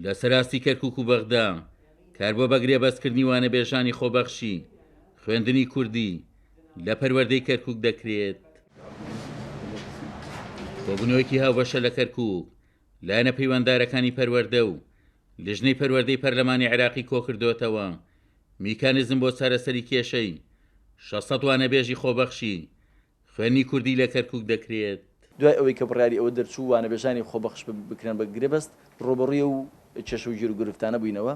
لە سەراستی کەرکووک و بەغدا کار بۆ بەگرێ بەستکردنی وانە بێژانی خۆبەخشی خوێندنی کوردی لە پەروەردەی کەرکووک دەکرێت. کۆبوونەوەیەکی هاوبەشە لە کەرکووک لایەنە پەیوەنددارەکانی پەروەردە و لژنەی پەروەردەی پەرلەمانی عێراقی کۆکردوێتەوە میکانیزم بۆ چارەسەری کێشەی 600 وانەبێژی خۆبەخشی خوێنی کوردی لە کەرکووک دەکرێت. دوای ئەوەی کە بڕیاری ئەوە دەرچوو وانەبێژانی خۆبەخش بکرێن بە گرێبەست ڕۆبەڕوویە و کێشە و گیر و گرفتانە بووینەوە.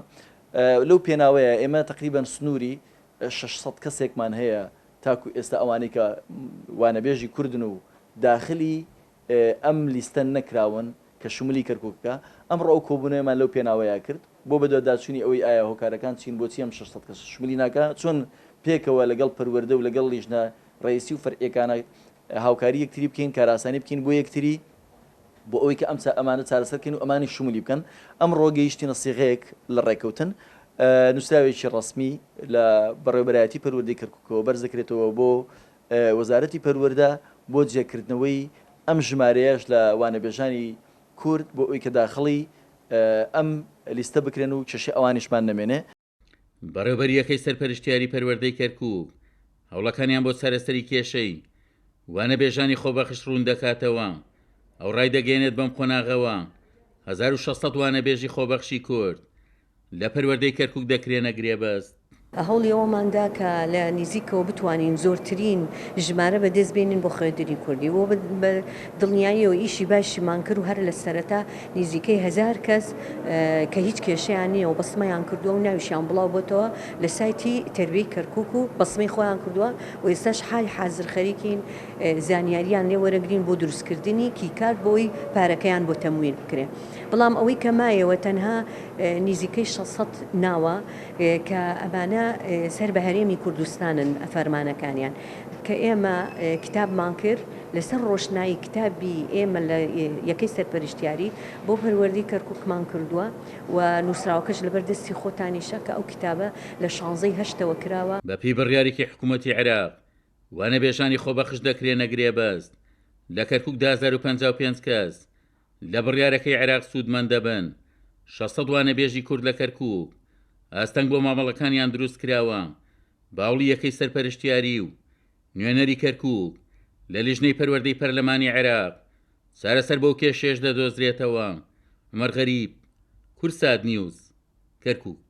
لەو پێناوەیە ئێمە تقریبان سنووری 600 کەسێکمان هەیە تاکو ئێستا ئەوانەی کە وانەبێژی کوردن و داخلی ئەم لیستە نەکراون کە شمولی کەرکووکەکە ئەمڕۆ ئەو کۆبوونەوەمان لەو پێناوەیە کرد بۆ بەدواداچوونی ئەوەی ئایا هۆکارەکان چین بۆچی ئەم 600 کەس شمولی ناکە چۆن پێکەوە لەگەڵ پەروەردە و لەگەڵ لیژنە ڕئیسی و فەرعیەکانە هاوکاری یەکتری بکەین کاراسانی بکەین بۆ یەکتری بۆ ئەوەی کە ئەمانە چارەسەرکەین و ئەمانی شمولی بکەن. ئەمڕۆ گەیشتینە سیغەیەک لە ڕێکەوتن نووسراوێکی ڕسمی لە بەڕێوەبەرایەتی پەروەردەی کەرکووکەوە بەرز دەکرێتەوە بۆ وەزارەتی پەروەردە بۆ جێکردنەوەی ئەم ژمارەیەش لە وانەبێژانی کورد بۆ ئەوی کە داخڵی ئەم لیستە بکرێن و کێشەی ئەوانیشمان نەمێنێ. بەڕێوەبەریەکەی سەرپەرشتیاری پەروەردەی کەرکووک هەوڵەکانیان بۆ چارەسەری کێشەی وانەبێژانی خۆبەخش ڕوون دەکاتەوە. ئەو ڕای دەگەێنێت بەم قۆناغەوە 1600 وانەبێژی خۆبەخشی کورد لە پەروەردەی کەرکووک دەکرێنە گرێبەست. هەوڵی ئەوماندا کە لە نزیکەوە بتوانین زۆرترین ژمارە بەدەست بێنین بۆ خوێندنی کوردی و بە دڵنیاییەوە ئیشی باشیمان کرد و هەر لە سەرەتا نزیکەی 1000 کەس کە هیچ کێشەیان نییە و بەسمەیان کردووە و ناویشیان بڵاو بۆتەوە لە سایتی تەربیەی کەرکووک و بەسمەی خۆیان کردووە و ئێستاش حال حازر خەریکین زانیاریان لێ وەرەگرین بۆ دروستکردنی کیکارد بۆی پارەکەیان بۆ تەمویل بکرێن. بەڵام ئەوەی کە مایەوە تەنها نزیکەی 600 ناوە کە ئەمانە سەر بە هەرێمی کوردستانن فەرمانەکانیان کە ئێمە کتابمان کرد لەسەر ڕۆشنایی کتابی ئێمە لە یەکەی سەرپەرشتیاری بۆ پەروەردەی کەرکووکمان کردووە و نووسراوەکەش لەبەردەستی خۆتانیشە کە ئەو کتابە لە 16 هەشتەوە کراوە. بەپێی بڕیارێکی حکوومەتی عێراق وانەبێژانی خۆبەخش دەکرێنە گرێبەست لە کەرکووک 1055 کەس لە بڕیارەکەی عێراق سوودمەند دەبن. 600 وانەبێژی کورد لە کەرکووک ئاستەنگ بۆ مامەڵەکانیان دروست کراوە. باوڵی یەکەی سەرپەرشتیاری و نوێنەری کەرکووک لە لیژنەی پەروەردەی پەرلەمانی عێراق چارەسەر بەو کێشەیەش دەدۆزرێتەوە. عومەر غەریب، کورسات نیوز، کەرکووک.